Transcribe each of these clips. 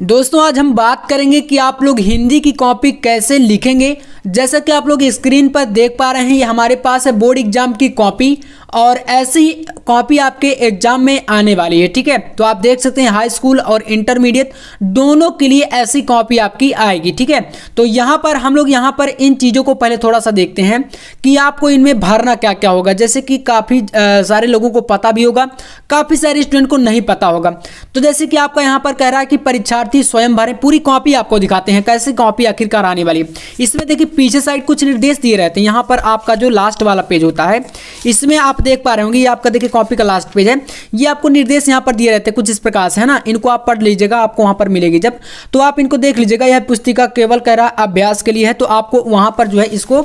दोस्तों आज हम बात करेंगे कि आप लोग हिंदी की कॉपी कैसे लिखेंगे। जैसा कि आप लोग स्क्रीन पर देख पा रहे हैं, ये हमारे पास है बोर्ड एग्जाम की कॉपी और ऐसी कॉपी आपके एग्जाम में आने वाली है। ठीक है, तो आप देख सकते हैं हाई स्कूल और इंटरमीडिएट दोनों के लिए ऐसी कॉपी आपकी आएगी। ठीक है, तो यहाँ पर हम लोग यहाँ पर इन चीज़ों को पहले थोड़ा सा देखते हैं कि आपको इनमें भरना क्या क्या होगा। जैसे कि काफ़ी सारे लोगों को पता भी होगा, काफ़ी सारे स्टूडेंट को नहीं पता होगा। तो जैसे कि आपका यहाँ पर कह रहा है कि परीक्षार्थी स्वयं भरें, पूरी कॉपी आपको दिखाते हैं कैसे कॉपी आखिरकार आने वाली है। इसमें देखिए पीछे साइड कुछ निर्देश दिए रहते हैं। यहाँ पर आपका जो लास्ट वाला पेज होता है इसमें आप देख पा रहे होंगे, ये आपका देखिए कॉपी का लास्ट पेज है। ये आपको निर्देश यहाँ पर दिए रहते हैं कुछ इस प्रकार से, है ना। इनको आप पढ़ लीजिएगा, आपको वहाँ पर मिलेगी जब, तो आप इनको देख लीजिएगा। यह पुस्तिका केवल कह रहा है अभ्यास के लिए है, तो आपको वहाँ पर जो है इसको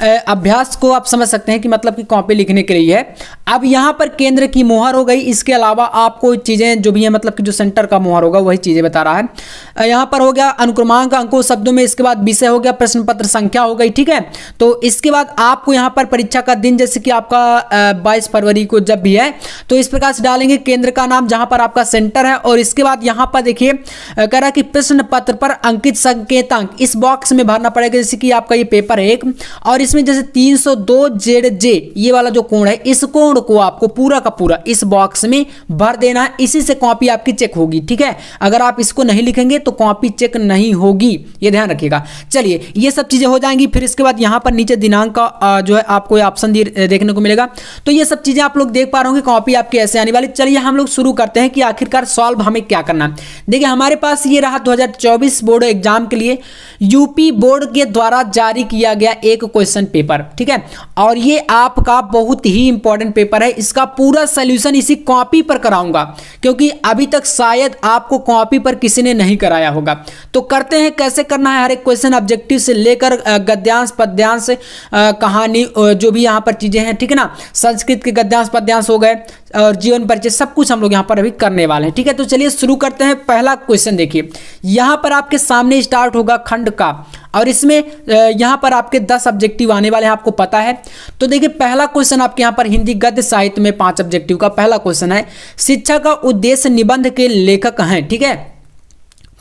अभ्यास को आप समझ सकते हैं कि मतलब कि कॉपी लिखने के लिए है। अब यहाँ पर केंद्र की मोहर हो गई, इसके अलावा आपको चीज़ें जो भी है मतलब कि जो सेंटर का मोहर होगा वही चीज़ें बता रहा है। यहाँ पर हो गया अनुक्रमांक अंकों शब्दों में, इसके बाद विषय हो गया, प्रश्न पत्र संख्या हो गई। ठीक है, तो इसके बाद आपको यहाँ पर परीक्षा का दिन जैसे कि आपका 22 फरवरी को जब भी है तो इस प्रकार से डालेंगे केंद्र का नाम जहाँ पर आपका सेंटर है। और इसके बाद यहाँ पर देखिए कह रहा है कि प्रश्न पत्र पर अंकित संकेतांक इस बॉक्स में भरना पड़ेगा। जैसे कि आपका ये पेपर है एक, और इसमें जैसे 302 ZJ ये वाला जो कोण है, इस कोण को आपको पूरा का पूरा इस बॉक्स में भर देना है। इसी से कॉपी आपकी चेक होगी। ठीक है, अगर आप इसको नहीं लिखेंगे तो कॉपी चेक नहीं होगी, ये ध्यान रखिएगा। चलिए ये सब चीजें हो जाएंगी। फिर इसके बाद यहाँ पर नीचे दिनांक का जो है आपको ऑप्शन देखने को मिलेगा। तो ये सब चीजें आप लोग देख पा रहे होंगे कॉपी आपकी ऐसे आने वाली। चलिए हम लोग शुरू करते हैं कि आखिरकार सॉल्व हमें क्या करना है। देखिए हमारे पास ये रहा 2024 बोर्ड एग्जाम के लिए यूपी बोर्ड के द्वारा जारी किया गया एक क्वेश्चन पेपर। ठीक है, और ये आपका बहुत ही इंपॉर्टेंट पेपर है। इसका पूरा सोल्यूशन इसी कॉपी पर कराऊंगा, क्योंकि अभी तक शायद आपको कॉपी पर किसी ने नहीं कराया होगा। तो करते हैं कैसे करना है। हर एक क्वेश्चन ऑब्जेक्टिव से लेकर गद्यांश पद्यांश कहानी जो भी यहाँ पर चीजें हैं, ठीक है ना, संस्कृत के गद्यांश पद्यांश हो गए और जीवन परिचय, सब कुछ हम लोग यहाँ पर अभी करने वाले हैं। ठीक है, तो चलिए शुरू करते हैं। पहला क्वेश्चन देखिए, यहाँ पर आपके सामने स्टार्ट होगा खंड का, और इसमें यहाँ पर आपके 10 ऑब्जेक्टिव आने वाले हैं, आपको पता है। तो देखिए पहला क्वेश्चन आपके यहाँ पर हिंदी गद्य साहित्य में 5 ऑब्जेक्टिव का पहला क्वेश्चन है, शिक्षा का उद्देश्य निबंध के लेखक हैं। ठीक है,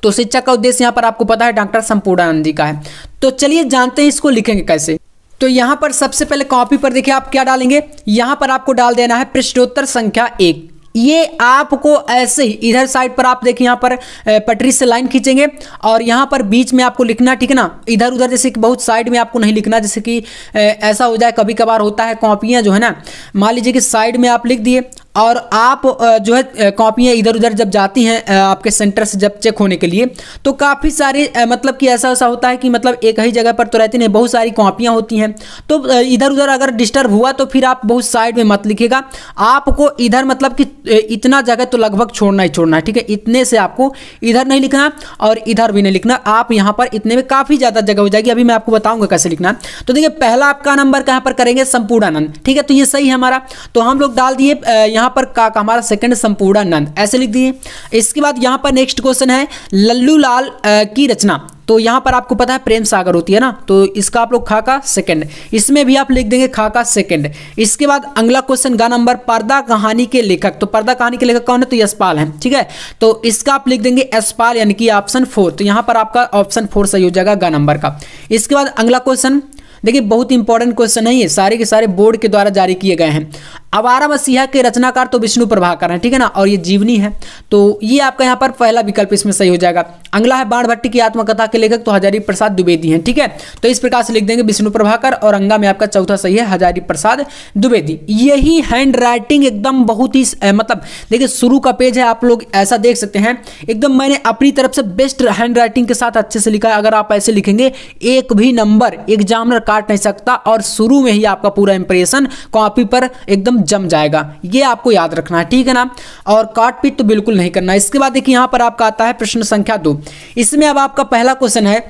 तो शिक्षा का उद्देश्य यहाँ पर आपको पता है डॉक्टर संपूर्णानंद जी का है। तो चलिए जानते हैं इसको लिखेंगे कैसे। तो यहाँ पर सबसे पहले कॉपी पर देखिए आप क्या डालेंगे, यहाँ पर आपको डाल देना है पृष्ठोत्तर संख्या 1। ये आपको ऐसे ही इधर साइड पर आप देखिए यहाँ पर पटरी से लाइन खींचेंगे और यहाँ पर बीच में आपको लिखना, ठीक है ना। इधर उधर जैसे कि बहुत साइड में आपको नहीं लिखना, जैसे कि ऐसा हो जाए कभी कभार होता है कॉपियाँ जो है ना, मान लीजिए कि साइड में आप लिख दिए और आप जो है कॉपियाँ इधर उधर जब जाती हैं आपके सेंटर से जब चेक होने के लिए, तो काफ़ी सारे मतलब कि ऐसा होता है कि मतलब एक ही जगह पर तो रहती नहीं, बहुत सारी कॉपियाँ होती हैं। तो इधर उधर अगर डिस्टर्ब हुआ तो फिर आप बहुत साइड में मत लिखिएगा, आपको इधर मतलब कि इतना जगह तो लगभग छोड़ना ही छोड़ना है। ठीक है, इतने से आपको इधर नहीं लिखना और इधर भी नहीं लिखना, आप यहाँ पर इतने में काफ़ी ज़्यादा जगह हो जाएगी। अभी मैं आपको बताऊँगा कैसे लिखना। तो देखिए पहला आपका नंबर कहाँ पर करेंगे, संपूर्णानंद। ठीक है, तो ये सही है हमारा, तो हम लोग डाल दिए यहाँ पर का हमारा सेकंड संपूर्णानंद, ऐसे लिख दिए। इसके बाद यहाँ पर नेक्स्ट क्वेश्चन है लल्लू लाल की रचना। तो यहाँ पर आपको पता है प्रेम सागर होती है ना, तो इसका आप लोग खा का सेकंड, इसमें भी आप लिख देंगे खा का सेकंड। इसके बाद अगला क्वेश्चन गा नंबर पर्दा कहानी के लेखक। तो पर्दा कहानी के लेखक कौन है, तो यशपाल है। ठीक है, तो इसका आप लिख देंगे यशपाल, यानी कि ऑप्शन 4। तो यहाँ पर आपका ऑप्शन 4 सही हो जाएगा गा नंबर का। इसके बाद अगला क्वेश्चन देखिए बहुत इंपॉर्टेंट क्वेश्चन है, ये सारे के सारे बोर्ड के द्वारा जारी किए गए हैं। आवारा मसीहा के रचनाकार तो विष्णु प्रभाकर हैं, ठीक है ना, और ये जीवनी है, तो ये आपका यहाँ पर पहला विकल्प इसमें सही हो जाएगा। अगला है बाण भट्टी की आत्मकथा के लेखक तो हजारी प्रसाद द्विवेदी हैं। ठीक है, तो इस प्रकार से लिख देंगे विष्णु प्रभाकर, और अंगा में आपका चौथा सही है हजारी प्रसाद द्विवेदी। यही हैंड राइटिंग एकदम बहुत ही मतलब देखिए शुरू का पेज है, आप लोग ऐसा देख सकते हैं एकदम मैंने अपनी तरफ से बेस्ट हैंड राइटिंग के साथ अच्छे से लिखा है। अगर आप ऐसे लिखेंगे एक भी नंबर एग्जामिनर काट नहीं सकता, और शुरू में ही आपका पूरा इंप्रेशन कॉपी पर एकदम जम जाएगा, ये आपको याद रखना है। ठीक है ना, और काट पीट तो बिल्कुल नहीं करना। इसके बाद देखिए यहाँ पर आपका आता है प्रश्न संख्या 2। इसमें अब आपका पहला क्वेश्चन है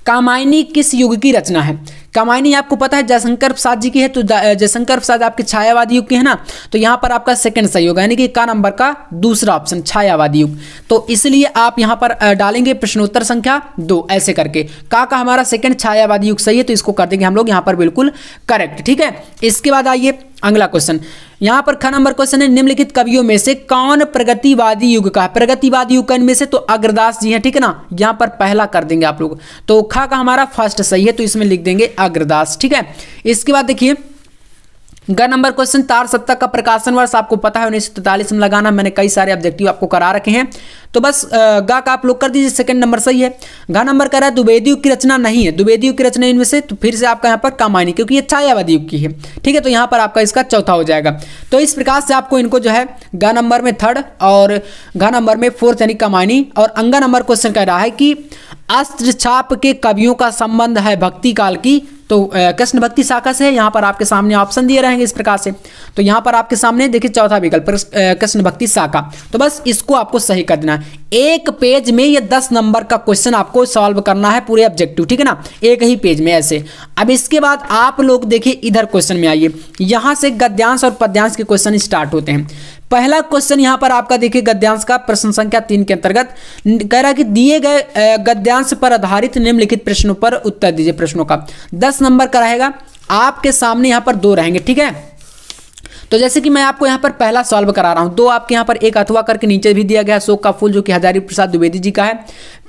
कामायनी किस युग की रचना है। कामायनी आपको पता है जयशंकर प्रसाद जी की है, तो जयशंकर प्रसाद आपके छायावादी युग के है ना, तो यहाँ पर आपका सेकंड सही होगा, यानी कि का नंबर का दूसरा ऑप्शन छायावादी युग। तो इसलिए आप यहाँ पर डालेंगे प्रश्नोत्तर संख्या 2 ऐसे करके, का हमारा सेकंड छायावादी युग सही है, तो इसको कर देंगे हम लोग यहाँ पर बिल्कुल करेक्ट। ठीक है, इसके बाद आइए अगला क्वेश्चन, यहाँ पर ख नंबर क्वेश्चन है, निम्नलिखित कवियों में से कौन प्रगतिवादी युग का है? प्रगतिवादी युग का इनमें से तो अग्रदास जी हैं, ठीक है ना। यहाँ पर पहला कर देंगे आप लोग, तो ख का हमारा फर्स्ट सही है, तो इसमें लिख देंगे अग्रदास, ठीक है। इसके बाद देखिए ग नंबर क्वेश्चन, तार सप्तक का प्रकाशन वर्ष आपको पता है 1943 में लगाना, मैंने कई सारे ऑब्जेक्टिव आपको करा रखे हैं, तो बस गा का आप लोग कर दीजिए, सेकंड नंबर सही है। घ नंबर कह रहा है द्विवेदी युग की रचना नहीं है, द्विवेदी युग की रचना इनमें से, तो फिर से आपका यहाँ पर कामायनी, क्योंकि ये छायावादी युग की है, ठीक है, तो यहाँ पर आपका इसका चौथा हो जाएगा। तो इस प्रकार से आपको इनको जो है ग नंबर में थर्ड और घ नंबर में फोर्थ यानी कामायनी, और अंगा नंबर क्वेश्चन कह रहा है कि अस्त्र छाप के कवियों का संबंध है भक्ति काल की, तो कृष्ण भक्ति शाखा से है। यहाँ पर आपके सामने ऑप्शन दिए रहेंगे इस प्रकार से, तो यहाँ पर आपके सामने देखिए चौथा विकल्प कृष्ण भक्ति शाखा, तो बस इसको आपको सही कर देना है। एक पेज में ये 10 नंबर का क्वेश्चन आपको सॉल्व करना है पूरे ऑब्जेक्टिव, ठीक है ना, एक ही पेज में ऐसे। अब इसके बाद आप लोग देखिए इधर क्वेश्चन में आइए, यहाँ से गद्यांश और पद्यांश के क्वेश्चन स्टार्ट होते हैं। पहला क्वेश्चन यहाँ पर आपका देखिए गद्यांश का प्रश्न संख्या 3 के अंतर्गत कह रहा है कि दिए गए गद्यांश पर आधारित निम्नलिखित प्रश्नों पर उत्तर दीजिए। प्रश्नों का 10 नंबर का रहेगा, आपके सामने यहाँ पर 2 रहेंगे, ठीक है। तो जैसे कि मैं आपको यहाँ पर पहला सॉल्व करा रहा हूँ, 2 आपके यहाँ पर एक अथवा करके नीचे भी दिया गया है, शोक का फूल जो कि हजारी प्रसाद द्विवेदी जी का है।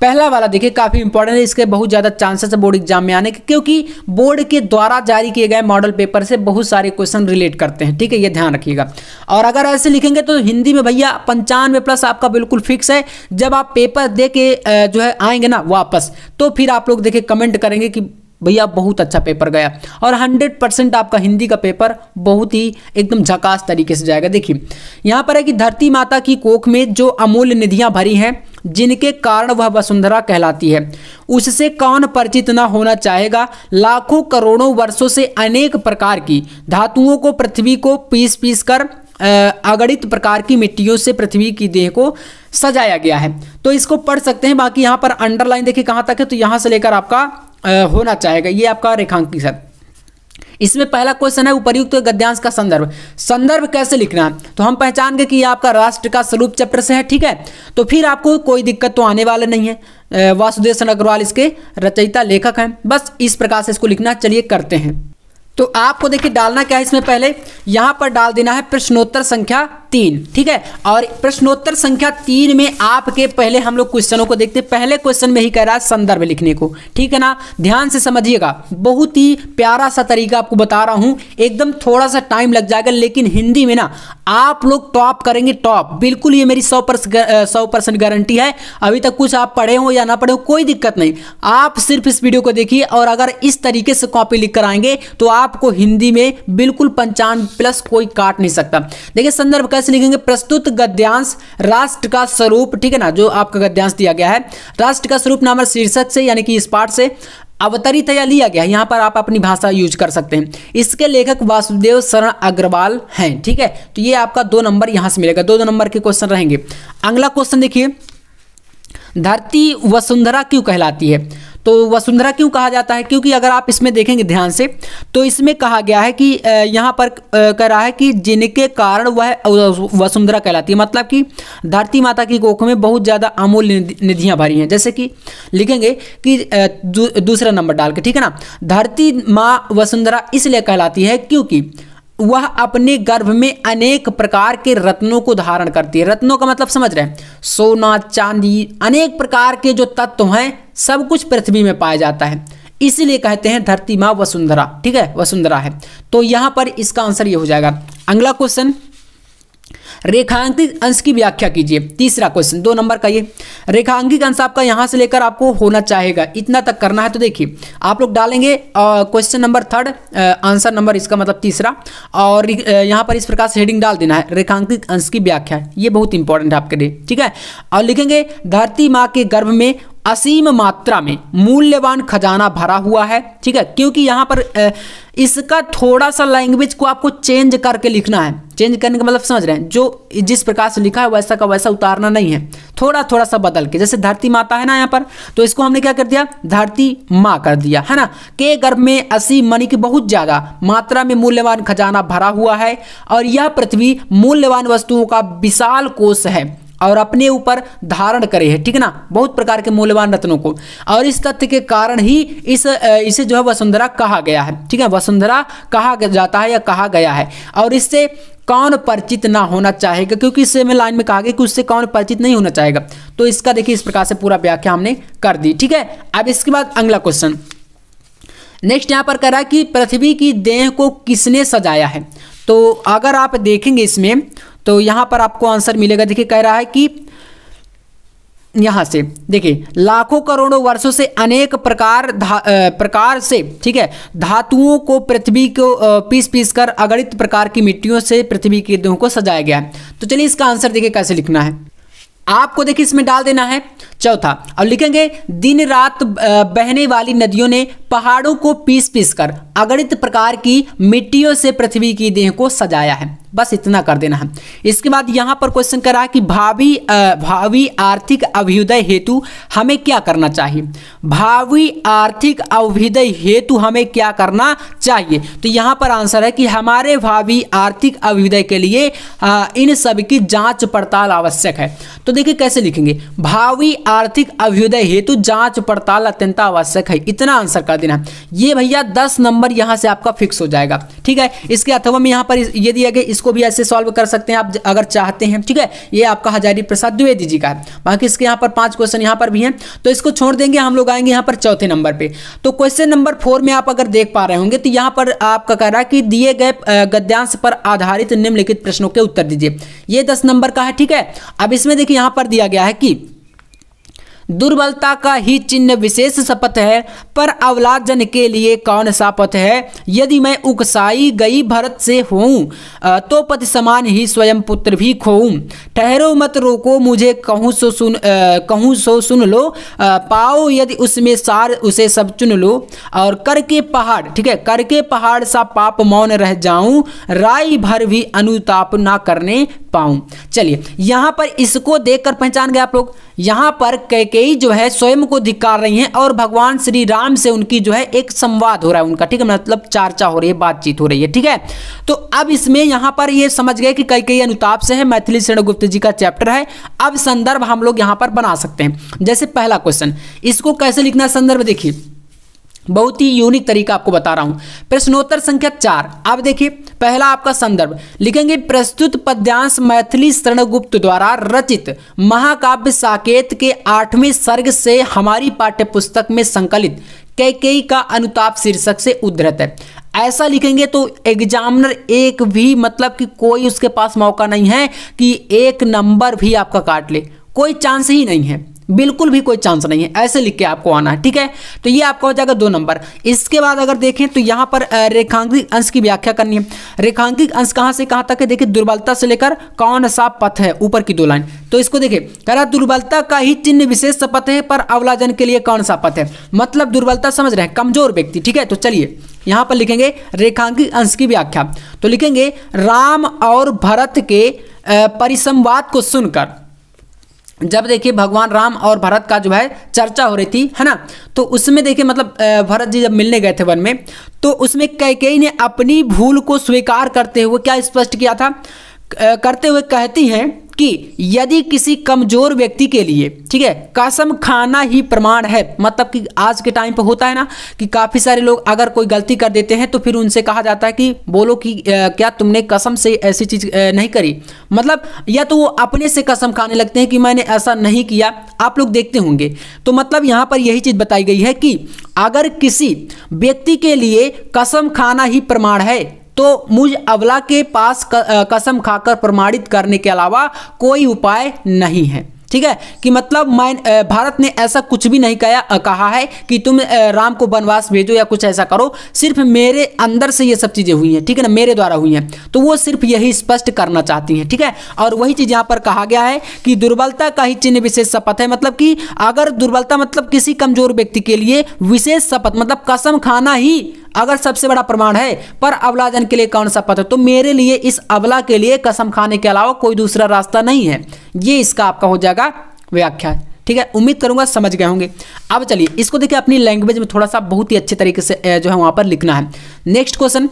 पहला वाला देखिए काफी इंपॉर्टेंट है, इसके बहुत ज्यादा चांसेस है बोर्ड एग्जाम में आने के, क्योंकि बोर्ड के द्वारा जारी किए गए मॉडल पेपर से बहुत सारे क्वेश्चन रिलेट करते हैं, ठीक है, ये ध्यान रखिएगा। और अगर ऐसे लिखेंगे तो हिंदी में भैया 95+ आपका बिल्कुल फिक्स है। जब आप पेपर दे के जो है आएंगे ना वापस, तो फिर आप लोग देखिए कमेंट करेंगे कि भैया बहुत अच्छा पेपर गया, और 100% आपका हिंदी का पेपर बहुत ही एकदम झकास तरीके से जाएगा। देखिए यहाँ पर है कि धरती माता की कोख में जो अमूल्य निधियां भरी हैं, जिनके कारण वह वसुंधरा कहलाती है, उससे कौन परिचित न होना चाहेगा। लाखों करोड़ों वर्षों से अनेक प्रकार की धातुओं को पृथ्वी को पीस पीस कर अगणित प्रकार की मिट्टियों से पृथ्वी की देह को सजाया गया है। तो इसको पढ़ सकते हैं। बाकी यहाँ पर अंडरलाइन देखिए कहाँ तक है, तो यहाँ से लेकर आपका होना चाहेगा, ये आपका रेखांकित है। इसमें पहला क्वेश्चन है उपर्युक्त गद्यांश का संदर्भ। संदर्भ कैसे लिखना है, तो हम पहचान गए कि ये आपका राष्ट्र का स्वरूप चैप्टर से है, ठीक है, तो फिर आपको कोई दिक्कत तो आने वाले नहीं है। वासुदेव सन अग्रवाल इसके रचयिता लेखक हैं, बस इस प्रकार से इसको लिखना। चलिए करते हैं। तो आपको देखिए डालना क्या है इसमें, पहले यहाँ पर डाल देना है प्रश्नोत्तर संख्या 3, ठीक है। और प्रश्नोत्तर संख्या 3 में आपके पहले हम लोग क्वेश्चनों को देखते हैं। पहले क्वेश्चन में ही कह रहा है संदर्भ लिखने को, ठीक है ना, ध्यान से समझिएगा। बहुत ही प्यारा सा तरीका आपको बता रहा हूँ, एकदम थोड़ा सा टाइम लग जाएगा, लेकिन हिंदी में ना आप लोग टॉप करेंगे, टॉप बिल्कुल, ये मेरी 100% गारंटी है। अभी तक कुछ आप पढ़े हो या ना पढ़े हो कोई दिक्कत नहीं, आप सिर्फ इस वीडियो को देखिए, और अगर इस तरीके से कॉपी लिख कर आएंगे तो आपको हिंदी में बिल्कुल 95+ कोई काट नहीं सकता। देखिए संदर्भ कैसे लिखेंगे, प्रस्तुत गद्यांश राष्ट्र का स्वरूप, ठीक है ना, जो आपका गद्यांश दिया गया है राष्ट्र का स्वरूप नामक शीर्षक से यानी कि इस पाठ से अवतरित या लिया गया। यहाँ पर आप अपनी भाषा यूज कर सकते हैं। इसके लेखक वासुदेव शरण अग्रवाल हैं, ठीक है, तो ये आपका 2 नंबर यहाँ से मिलेगा। 2 नंबर के क्वेश्चन रहेंगे। अगला क्वेश्चन देखिए, धरती वसुंधरा क्यों कहलाती है। तो वसुंधरा क्यों कहा जाता है, क्योंकि अगर आप इसमें देखेंगे ध्यान से तो इसमें कहा गया है कि यहाँ पर कह रहा है कि जिनके कारण वह वसुंधरा कहलाती है, मतलब कि धरती माता की कोख में बहुत ज़्यादा अमूल्य निधियाँ भरी हैं। जैसे कि लिखेंगे कि दूसरा नंबर डाल के, ठीक है ना, धरती माँ वसुंधरा इसलिए कहलाती है क्योंकि वह अपने गर्भ में अनेक प्रकार के रत्नों को धारण करती है। रत्नों का मतलब समझ रहे हैं, सोना चांदी, अनेक प्रकार के जो तत्व हैं सब कुछ पृथ्वी में पाया जाता है, इसीलिए कहते हैं धरती माँ वसुंधरा, ठीक है, वसुंधरा है। तो यहाँ पर इसका आंसर ये हो जाएगा। अगला क्वेश्चन, रेखांकित अंश की व्याख्या कीजिए। तीसरा क्वेश्चन 2 नंबर का, ये रेखांकित अंश आपका यहाँ से लेकर आपको होना चाहेगा, इतना तक करना है। तो देखिए आप लोग डालेंगे क्वेश्चन नंबर 3, आंसर नंबर इसका मतलब तीसरा, और यहाँ पर इस प्रकार से हेडिंग डाल देना है रेखांकित अंश की व्याख्या। ये बहुत इंपॉर्टेंट है आपके लिए, ठीक है। और लिखेंगे धरती माँ के गर्भ में असीम मात्रा में मूल्यवान खजाना भरा हुआ है, ठीक है, क्योंकि यहाँ पर इसका थोड़ा सा लैंग्वेज को आपको चेंज करके लिखना है। चेंज करने का मतलब समझ रहे हैं, जो जिस प्रकार से लिखा है वैसा का वैसा उतारना नहीं है, थोड़ा सा बदल के। जैसे धरती माता है ना यहाँ पर, तो इसको हमने क्या कर दिया, धरती माँ कर दिया, है ना, के गर्भ में असीम मनी की बहुत ज्यादा मात्रा में मूल्यवान खजाना भरा हुआ है, और यह पृथ्वी मूल्यवान वस्तुओं का विशाल कोष है और अपने ऊपर धारण करे है, ठीक है ना, बहुत प्रकार के मूल्यवान रत्नों को। और इस तथ्य के कारण ही इसे जो है वसुंधरा कहा गया है, ठीक है, वसुंधरा कहा जाता है या कहा गया है। और इससे कौन परिचित ना होना चाहेगा, क्योंकि इससे में लाइन में कहा गया कि उससे कौन परिचित नहीं होना चाहेगा। तो इसका देखिए इस प्रकार से पूरा व्याख्या हमने कर दी। ठीक है, अब इसके बाद अगला क्वेश्चन नेक्स्ट यहाँ पर कह रहा है कि पृथ्वी की देह को किसने सजाया है। तो अगर आप देखेंगे इसमें तो यहाँ पर आपको आंसर मिलेगा। देखिए कह रहा है कि यहाँ से देखिए लाखों करोड़ों वर्षों से अनेक प्रकार से, ठीक है, धातुओं को पृथ्वी को पीस पीस कर अगणित प्रकार की मिट्टियों से पृथ्वी की देह को सजाया गया है। तो चलिए इसका आंसर देखिए कैसे लिखना है। आपको देखिए इसमें डाल देना है चौथा और लिखेंगे दिन रात बहने वाली नदियों ने पहाड़ों को पीस पीस कर अगणित प्रकार की मिट्टियों से पृथ्वी की देह को सजाया है। बस इतना कर देना है। इसके बाद यहाँ पर क्वेश्चन कर रहा है कि भावी आर्थिक अभ्युदय हेतु हमें क्या करना चाहिए। भावी आर्थिक अभ्युदय हेतु हमें क्या करना चाहिए। तो यहाँ पर आंसर है कि हमारे भावी आर्थिक अभ्युदय के लिए इन सब की जांच पड़ताल आवश्यक है। तो देखिए कैसे लिखेंगे, भावी आर्थिक अभ्युदय हेतु जांच पड़ताल अत्यंत आवश्यक है। इतना आंसर कर देना। ये भैया 10 नंबर यहाँ से आपका फिक्स हो जाएगा। ठीक है, इसके अथवा में यहाँ पर ये दिया गया, इसको भी ऐसे सॉल्व कर सकते हैं आप अगर चाहते हैं। ठीक है, ये आपका हजारी प्रसाद द्विवेदी जी का है। बाकी इसके यहाँ पर 5 क्वेश्चन यहाँ पर भी हैं, तो इसको छोड़ देंगे। हम लोग आएंगे यहाँ पर चौथे नंबर पे। तो क्वेश्चन नंबर 4 में आप अगर देख पा रहे होंगे तो यहाँ पर आपका कह रहा है कि दिए गए गद्यांश पर आधारित निम्नलिखित प्रश्नों के उत्तर दीजिए। ये 10 नंबर का है। ठीक है, अब इसमें देखिए यहाँ पर दिया गया है कि दुर्बलता का ही चिन्ह विशेष शपथ है, पर अवलाद जन के लिए कौन सा पथ है। यदि मैं उकसाई गई भरत से होऊं तो पति समान ही स्वयं पुत्र भी खोऊं। ठहरो मत रोको मुझे कहूँ सो सुन लो, पाओ यदि उसमें सार उसे सब चुन लो। और करके पहाड़, ठीक है, करके पहाड़ सा पाप मौन रह जाऊं, राई भर भी अनुताप ना करने पाऊं। चलिए यहाँ पर इसको देखकर पहचान गए आप लोग। यहाँ पर कैकेयी जो है स्वयं को धिक्कार रही हैं और भगवान श्री राम से उनकी जो है एक संवाद हो रहा है उनका। ठीक है, मतलब चर्चा हो रही है, बातचीत हो रही है। ठीक है, तो अब इसमें यहाँ पर ये समझ गए कि कैकेयी अनुताप से है। मैथिली शरण गुप्त जी का चैप्टर है। अब संदर्भ हम लोग यहाँ पर बना सकते हैं। जैसे पहला क्वेश्चन, इसको कैसे लिखना है संदर्भ देखिए, बहुत ही यूनिक तरीका आपको बता रहा हूं। प्रश्नोत्तर संख्या 4। अब देखिए पहला आपका संदर्भ लिखेंगे, प्रस्तुत पद्यांश मैथिली शरण गुप्त द्वारा रचित महाकाव्य साकेत के 8वें सर्ग से हमारी पाठ्य पुस्तक में संकलित कैकेयी का अनुताप शीर्षक से उद्धृत है। ऐसा लिखेंगे तो एग्जामिनर एक भी मतलब कि कोई उसके पास मौका नहीं है कि 1 नंबर भी आपका काट ले, कोई चांस ही नहीं है, बिल्कुल भी कोई चांस नहीं है। ऐसे लिख के आपको आना है। ठीक है, तो ये आपका हो जाएगा 2 नंबर। इसके बाद अगर देखें तो यहाँ पर रेखांकित अंश की व्याख्या करनी है। रेखांकित अंश कहाँ से कहाँ तक है, देखिए दुर्बलता से लेकर कौन सा पथ है, ऊपर की 2 लाइन। तो इसको देखिए कह रहा दुर्बलता का ही चिन्ह विशेष पथ है, पर अवलाजन के लिए कौन सा पथ है। मतलब दुर्बलता समझ रहे हैं, कमजोर व्यक्ति। ठीक है, तो चलिए यहाँ पर लिखेंगे रेखांकित अंश की व्याख्या। तो लिखेंगे राम और भरत के परिसंवाद को सुनकर, जब देखिए भगवान राम और भरत का जो है चर्चा हो रही थी, है ना, तो उसमें देखिए मतलब भरत जी जब मिलने गए थे वन में, तो उसमें कैकेयी ने अपनी भूल को स्वीकार करते हुए क्या स्पष्ट किया था, करते हुए कहती हैं कि यदि किसी कमजोर व्यक्ति के लिए, ठीक है, कसम खाना ही प्रमाण है। मतलब कि आज के टाइम पे होता है ना कि काफ़ी सारे लोग अगर कोई गलती कर देते हैं तो फिर उनसे कहा जाता है कि बोलो कि क्या तुमने कसम से ऐसी चीज़ नहीं करी। मतलब या तो वो अपने से कसम खाने लगते हैं कि मैंने ऐसा नहीं किया, आप लोग देखते होंगे। तो मतलब यहाँ पर यही चीज़ बताई गई है कि अगर किसी व्यक्ति के लिए कसम खाना ही प्रमाण है तो मुझ अवला के पास कसम खाकर प्रमाणित करने के अलावा कोई उपाय नहीं है। ठीक है, कि मतलब भारत ने ऐसा कुछ भी नहीं कहा है कि तुम राम को वनवास भेजो या कुछ ऐसा करो, सिर्फ मेरे अंदर से ये सब चीज़ें हुई हैं। ठीक है ना, मेरे द्वारा हुई हैं, तो वो सिर्फ यही स्पष्ट करना चाहती हैं। ठीक है, और वही चीज़ यहाँ पर कहा गया है कि दुर्बलता का ही चिन्ह विशेष शपथ है। मतलब कि अगर दुर्बलता मतलब किसी कमजोर व्यक्ति के लिए विशेष शपथ, मतलब कसम खाना ही अगर सबसे बड़ा प्रमाण है, पर अवलाजन के लिए कौन सा पथ है, तो मेरे लिए इस अवला के लिए कसम खाने के अलावा कोई दूसरा रास्ता नहीं है। ये इसका आपका हो जाएगा व्याख्या। ठीक है, उम्मीद करूंगा समझ गए होंगे। अब चलिए इसको देखिए अपनी लैंग्वेज में थोड़ा सा बहुत ही अच्छे तरीके से जो है वहां पर लिखना है। नेक्स्ट क्वेश्चन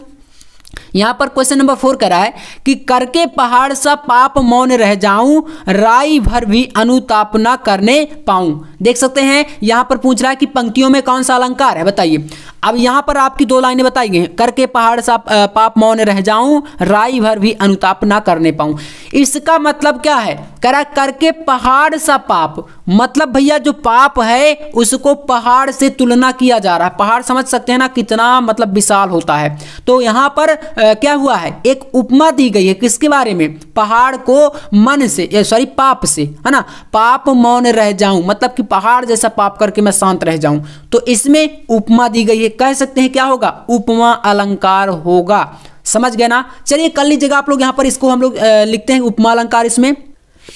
यहाँ पर क्वेश्चन नंबर 4 कह रहा है कि करके पहाड़ सा पाप मौन रह जाऊं, राई भर भी अनुताप ना करने पाऊं। देख सकते हैं यहाँ पर पूछ रहा है कि पंक्तियों में कौन सा अलंकार है, बताइए। अब यहाँ पर आपकी 2 लाइनें बताई गई हैं, करके पहाड़ सा पाप मौन रह जाऊं, राई भर भी अनुताप ना करने पाऊं। इसका मतलब क्या है, कह रहा करके पहाड़ सा पाप, मतलब भैया जो पाप है उसको पहाड़ से तुलना किया जा रहा है। पहाड़ समझ सकते हैं ना कितना मतलब विशाल होता है। तो यहाँ पर क्या हुआ है, एक उपमा दी गई है किसके बारे में, पहाड़ को मन से सॉरी पाप से, है ना, पाप मौन रह जाऊं मतलब कि पहाड़ जैसा पाप करके मैं शांत रह जाऊं। तो इसमें उपमा दी गई है, कह सकते हैं क्या होगा, उपमा अलंकार होगा। समझ गए ना। चलिए कर लीजिएगा आप लोग, यहाँ पर इसको हम लोग लिखते हैं उपमा अलंकार इसमें।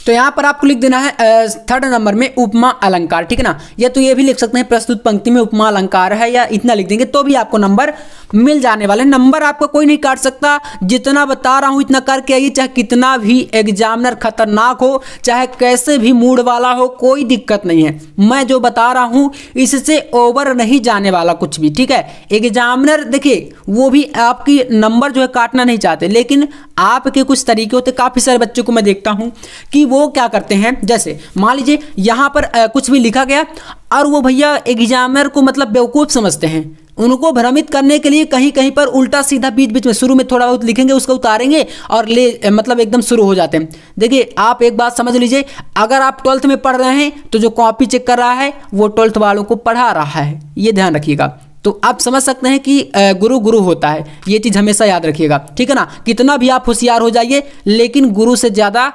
तो यहाँ पर आपको लिख देना है 3rd नंबर में उपमा अलंकार, ठीक है ना। या तो ये भी लिख सकते हैं प्रस्तुत पंक्ति में उपमा अलंकार है, या इतना लिख देंगे तो भी आपको नंबर मिल जाने वाले। नंबर आपका कोई नहीं काट सकता, जितना बता रहा हूँ इतना करके आइए, चाहे कितना भी एग्जामिनर खतरनाक हो, चाहे कैसे भी मूड वाला हो, कोई दिक्कत नहीं है। मैं जो बता रहा हूँ इससे ओवर नहीं जाने वाला कुछ भी, ठीक है। एग्जामिनर देखिए वो भी आपकी नंबर जो है काटना नहीं चाहते, लेकिन आपके कुछ तरीके होते। काफ़ी सारे बच्चों को मैं देखता हूँ कि वो क्या करते हैं, जैसे मान लीजिए यहाँ पर कुछ भी लिखा गया और वो भैया एग्जामिनर को मतलब बेवकूफ़ समझते हैं, उनको भ्रमित करने के लिए कहीं कहीं पर उल्टा सीधा बीच बीच में शुरू में थोड़ा बहुत लिखेंगे, उसको उतारेंगे और ले मतलब एकदम शुरू हो जाते हैं। देखिए आप एक बात समझ लीजिए, अगर आप 12th में पढ़ रहे हैं तो जो कॉपी चेक कर रहा है वो 12th वालों को पढ़ा रहा है, ये ध्यान रखिएगा। तो आप समझ सकते हैं कि गुरु गुरु होता है, ये चीज़ हमेशा याद रखिएगा, ठीक है ना। कितना भी आप होशियार हो जाइए, लेकिन गुरु से ज़्यादा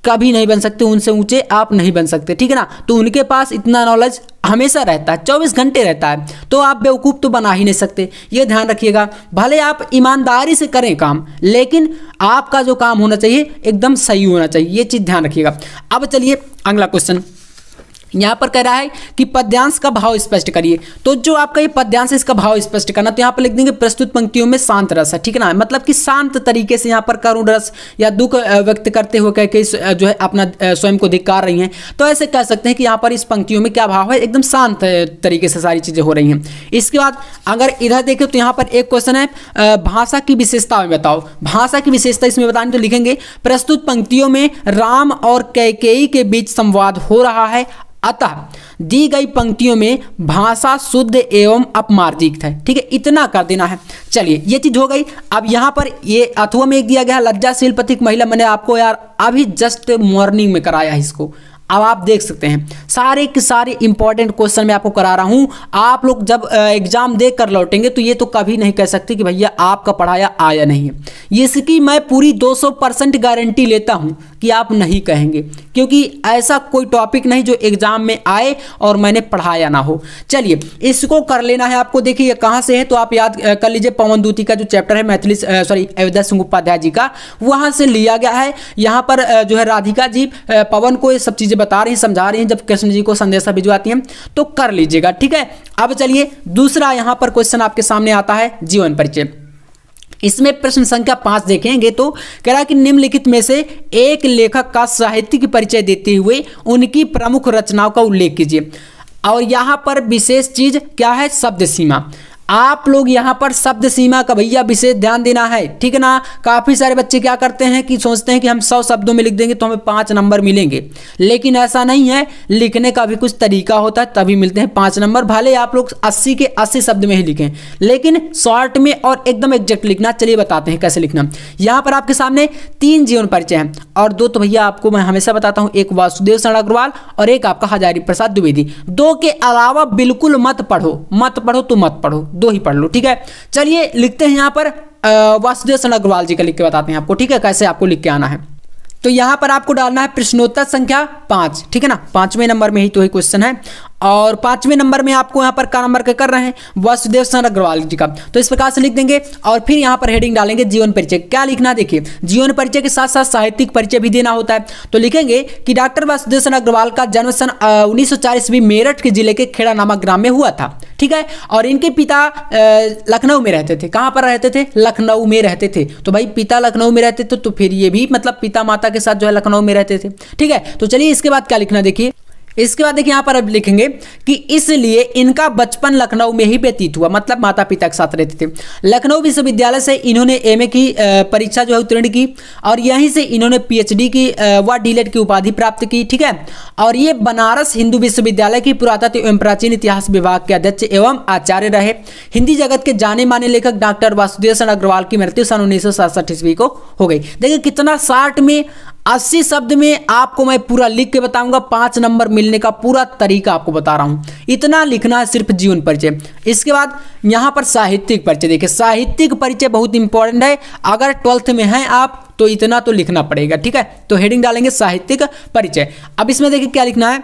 कभी नहीं बन सकते, उनसे ऊंचे आप नहीं बन सकते, ठीक है ना। तो उनके पास इतना नॉलेज हमेशा रहता है, 24 घंटे रहता है, तो आप बेवकूफ़ तो बना ही नहीं सकते, ये ध्यान रखिएगा। भले आप ईमानदारी से करें काम, लेकिन आपका जो काम होना चाहिए एकदम सही होना चाहिए, ये चीज़ ध्यान रखिएगा। अब चलिए अगला क्वेश्चन, यहाँ पर कह रहा है कि पद्यांश का भाव स्पष्ट करिए। तो जो आपका ये पद्यांश है इसका भाव स्पष्ट करना, तो यहाँ पर लिख देंगे प्रस्तुत पंक्तियों में शांत रस है, ठीक है ना। मतलब कि शांत तरीके से यहाँ पर करुण रस या दुख व्यक्त करते हुए कह के जो है अपना स्वयं को धिक्कार रही हैं, तो ऐसे कह सकते हैं कि यहाँ पर इस पंक्तियों में क्या भाव है, एकदम शांत तरीके से सारी चीज़ें हो रही हैं। इसके बाद अगर इधर देखें तो यहाँ पर एक क्वेश्चन है, भाषा की विशेषता में बताओ। भाषा की विशेषता इसमें बताने तो लिखेंगे प्रस्तुत पंक्तियों में राम और कैकेयी के बीच संवाद हो रहा है, अतः दी गई पंक्तियों में भाषा शुद्ध एवं अपमार्जित है, ठीक है, इतना कर देना है। चलिए ये चीज हो गई। अब यहाँ पर ये अथवा में एक दिया गया लज्जाशील पथिक महिला, मैंने आपको यार अभी जस्ट मॉर्निंग में कराया है इसको, अब आप देख सकते हैं सारे के सारे इंपॉर्टेंट क्वेश्चन मैं आपको करा रहा हूं। आप लोग जब एग्जाम देख कर लौटेंगे तो ये तो कभी नहीं कह सकते कि भैया आपका पढ़ाया आया नहीं है। इसकी मैं पूरी 200% गारंटी लेता हूं कि आप नहीं कहेंगे, क्योंकि ऐसा कोई टॉपिक नहीं जो एग्जाम में आए और मैंने पढ़ाया ना हो। चलिए इसको कर लेना है आपको। देखिए कहाँ से है तो आप याद कर लीजिए, पवन दूती का जो चैप्टर है मैथिली अयोध्या सिंह उपाध्याय जी का, वहाँ से लिया गया है। यहाँ पर जो है राधिका जी पवन को ये सब चीज़ें बता रही हैं, समझा रही हैं, जब कृष्ण जी को संदेशा भिजवाती हैं, तो कर लीजिएगा, ठीक है। अब चलिए दूसरा यहाँ पर क्वेश्चन आपके सामने आता है जीवन परिचय। इसमें प्रश्न संख्या 5 देखेंगे तो कह रहा है कि निम्नलिखित में से एक लेखक का साहित्यिक परिचय देते हुए उनकी प्रमुख रचनाओं का उल्लेख कीजिए। और यहाँ पर विशेष चीज क्या है, शब्द सीमा। आप लोग यहाँ पर शब्द सीमा का भैया विशेष ध्यान देना है, ठीक है ना। काफ़ी सारे बच्चे क्या करते हैं कि सोचते हैं कि हम 100 शब्दों में लिख देंगे तो हमें 5 नंबर मिलेंगे, लेकिन ऐसा नहीं है। लिखने का भी कुछ तरीका होता है, तभी मिलते हैं 5 नंबर। भले आप लोग 80 के 80 शब्द में ही लिखें, लेकिन शॉर्ट में और एकदम एग्जैक्ट लिखना। चलिए बताते हैं कैसे लिखना। यहाँ पर आपके सामने 3 जीवन परिचय हैं और 2 तो भैया आपको मैं हमेशा बताता हूँ, एक वासुदेव शरण अग्रवाल और एक आपका हजारी प्रसाद द्विवेदी। 2 के अलावा बिल्कुल मत पढ़ो, मत पढ़ो तो मत पढ़ो, 2 ही पढ़ लो, ठीक है। चलिए लिखते हैं यहाँ पर वासुदेव शरण अग्रवाल जी का लिख के बताते हैं आपको, ठीक है, कैसे आपको लिख के आना है। तो यहाँ पर आपको डालना है प्रश्नोत्तर संख्या 5, ठीक है ना। 5वें नंबर में ही तो ही क्वेश्चन है और 5वें नंबर में आपको यहाँ पर का नंबर के कर रहे हैं वासुदेव शरण अग्रवाल जी का, तो इस प्रकार से लिख देंगे। और फिर यहाँ पर हेडिंग डालेंगे जीवन परिचय। क्या लिखना देखिए, जीवन परिचय के साथ साथ साहित्यिक परिचय भी देना होता है। तो लिखेंगे कि डॉक्टर वासुदेव शरण अग्रवाल का जन्म सन 1940 ईस्वी मेरठ के जिले के खेड़ा नामक ग्राम में हुआ था, ठीक है। और इनके पिता लखनऊ में रहते थे। कहाँ पर रहते थे? लखनऊ में रहते थे। तो भाई पिता लखनऊ में रहते थे तो फिर ये भी मतलब पिता माता के साथ जो है लखनऊ में रहते थे, ठीक है। तो चलिए इसके बाद क्या लिखना देखिए, इसके बाद देखिए यहाँ पर अब लिखेंगे कि इसलिए इनका बचपन लखनऊ में ही व्यतीत हुआ, मतलब माता पिता के साथ रहते थे। लखनऊ विश्वविद्यालय से इन्होंने एमए की परीक्षा जो है उत्तीर्ण की और यहीं से इन्होंने पीएचडी की व डीलेट की उपाधि प्राप्त की, ठीक है। और ये बनारस हिंदू विश्वविद्यालय की पुरातत्व एवं प्राचीन इतिहास विभाग के अध्यक्ष एवं आचार्य रहे। हिंदी जगत के जाने माने लेखक डॉक्टर वासुदेव शरण अग्रवाल की मृत्यु सन 1967 ईस्वी को हो गई। देखिए कितना शार्ट में 80 शब्द में आपको मैं पूरा लिख के बताऊंगा, 5 नंबर मिलने का पूरा तरीका आपको बता रहा हूं। इतना लिखना है सिर्फ जीवन परिचय। इसके बाद यहां पर साहित्यिक परिचय, देखिए साहित्यिक परिचय बहुत इंपॉर्टेंट है, अगर 12th में हैं आप तो इतना तो लिखना पड़ेगा, ठीक है। तो हेडिंग डालेंगे साहित्यिक परिचय। अब इसमें देखिए क्या लिखना है,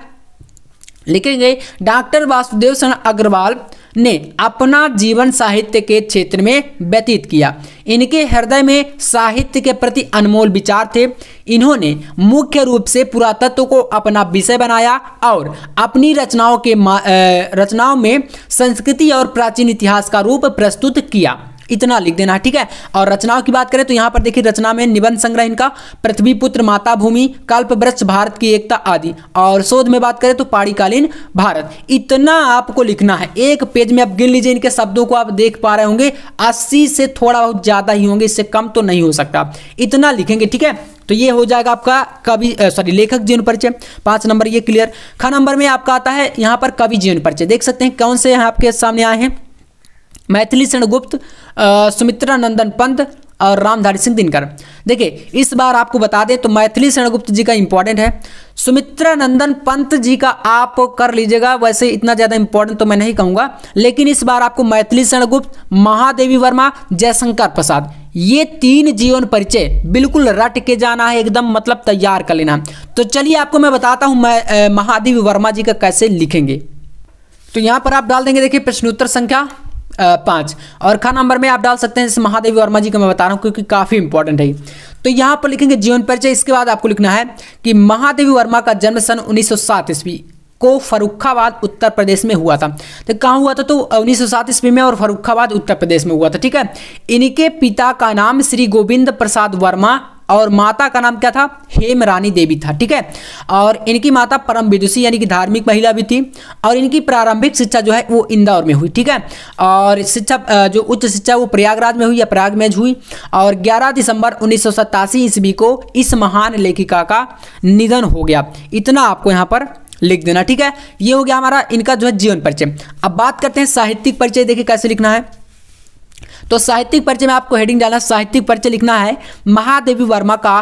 लिखेंगे डॉक्टर वासुदेव शरण अग्रवाल ने अपना जीवन साहित्य के क्षेत्र में व्यतीत किया। इनके हृदय में साहित्य के प्रति अनमोल विचार थे। इन्होंने मुख्य रूप से पुरातत्व को अपना विषय बनाया और अपनी रचनाओं में संस्कृति और प्राचीन इतिहास का रूप प्रस्तुत किया। इतना लिख देना है, ठीक है। और रचनाओं की बात करें तो यहाँ पर देखिए रचना में निबंध संग्रह इनका पृथ्वी पुत्र, माता भूमि, कल्प वृक्ष, भारत की एकता आदि। और शोध में बात करें तो पाड़ीकालीन भारत। इतना आपको लिखना है, एक पेज में आप गिन लीजिए। इनके शब्दों को आप देख पा रहे होंगे 80 से थोड़ा बहुत ज्यादा ही होंगे, इससे कम तो नहीं हो सकता। इतना लिखेंगे, ठीक है। तो ये हो जाएगा आपका लेखक जीवन परिचय, 5 नंबर ये क्लियर। ख नंबर में आपका आता है यहाँ पर कवि जीवन परिचय। देख सकते हैं कौन से आपके सामने आए हैं, मैथिली शरण गुप्त, सुमित्रा नंदन पंत और रामधारी सिंह दिनकर। देखिए इस बार आपको बता दें तो मैथिली शरण गुप्त जी का इंपॉर्टेंट है, सुमित्रा नंदन पंत जी का आप कर लीजिएगा, वैसे इतना ज़्यादा इंपॉर्टेंट तो मैं नहीं कहूँगा, लेकिन इस बार आपको मैथिली शरण गुप्त, महादेवी वर्मा, जयशंकर प्रसाद, ये 3 जीवन परिचय बिल्कुल रट के जाना है, एकदम मतलब तैयार कर लेना। तो चलिए आपको मैं बताता हूँ मैं महादेवी वर्मा जी का कैसे लिखेंगे। तो यहाँ पर आप डाल देंगे, देखिए प्रश्नोत्तर संख्या 5 और ख नंबर में आप डाल सकते हैं, जैसे महादेवी वर्मा जी का मैं बता रहा हूँ क्योंकि काफ़ी इंपॉर्टेंट है। तो यहाँ पर लिखेंगे जीवन परिचय। इसके बाद आपको लिखना है कि महादेवी वर्मा का जन्म सन 1907 ईस्वी को फर्रुखाबाद उत्तर प्रदेश में हुआ था। तो कहाँ हुआ था, तो 1907 ईस्वी में और फर्रुखाबाद उत्तर प्रदेश में हुआ था, ठीक है। इनके पिता का नाम श्री गोविंद प्रसाद वर्मा और माता का नाम क्या था, हेम रानी देवी था, ठीक है। और इनकी माता परम विदुषी यानी कि धार्मिक महिला भी थी और इनकी प्रारंभिक शिक्षा जो है वो इंदौर में हुई, ठीक है। और शिक्षा जो उच्च शिक्षा वो प्रयागराज में हुई या प्रयाग में हुई। और 11 दिसंबर 1987 ईस्वी को इस महान लेखिका का निधन हो गया। इतना आपको यहाँ पर लिख देना, ठीक है। ये हो गया हमारा इनका जो है जीवन परिचय। अब बात करते हैं साहित्यिक परिचय। देखिए कैसे लिखना है, तो साहित्यिक परिचय में आपको हेडिंग डालना, साहित्यिक परिचय लिखना है महादेवी वर्मा का